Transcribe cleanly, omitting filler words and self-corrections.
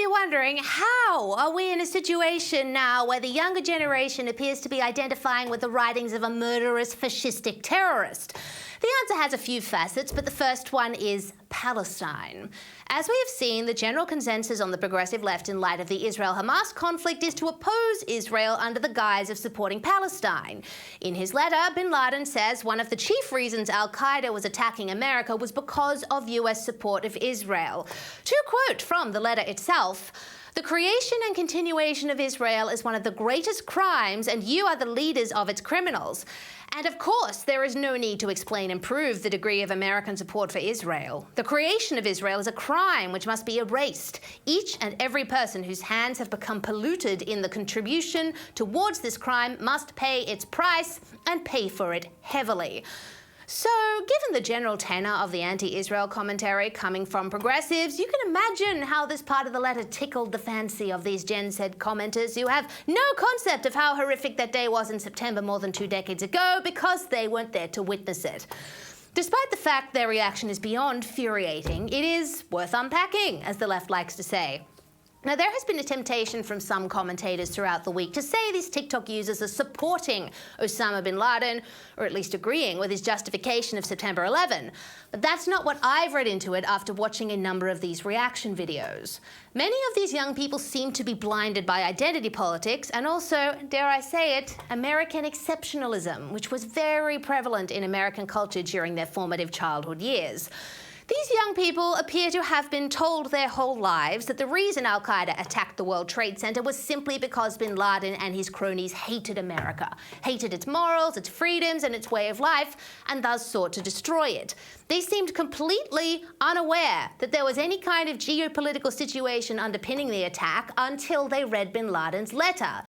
wondering, how are we in a situation now where the younger generation appears to be identifying with the writings of a murderous fascistic terrorist? The answer has a few facets, but the first one is Palestine. As we have seen, the general consensus on the progressive left in light of the Israel-Hamas conflict is to oppose Israel under the guise of supporting Palestine. In his letter, Bin Laden says one of the chief reasons al-Qaeda was attacking America was because of US support of Israel. To quote from the letter itself, "The creation and continuation of Israel is one of the greatest crimes, and you are the leaders of its criminals. And of course, there is no need to explain and prove the degree of American support for Israel. The creation of Israel is a crime which must be erased. Each and every person whose hands have become polluted in the contribution towards this crime must pay its price, and pay for it heavily." So, given the general tenor of the anti-Israel commentary coming from progressives, you can imagine how this part of the letter tickled the fancy of these Gen Z commenters who have no concept of how horrific that day was in September more than 2 decades ago because they weren't there to witness it. Despite the fact their reaction is beyond infuriating, it is worth unpacking, as the left likes to say. Now, there has been a temptation from some commentators throughout the week to say these TikTok users are supporting Osama Bin Laden, or at least agreeing with his justification of September 11. But that's not what I've read into it after watching a number of these reaction videos. Many of these young people seem to be blinded by identity politics and also, dare I say it, American exceptionalism, which was very prevalent in American culture during their formative childhood years. These young people appear to have been told their whole lives that the reason al-Qaeda attacked the World Trade Center was simply because bin Laden and his cronies hated America, hated its morals, its freedoms, and its way of life, and thus sought to destroy it. They seemed completely unaware that there was any kind of geopolitical situation underpinning the attack until they read bin Laden's letter.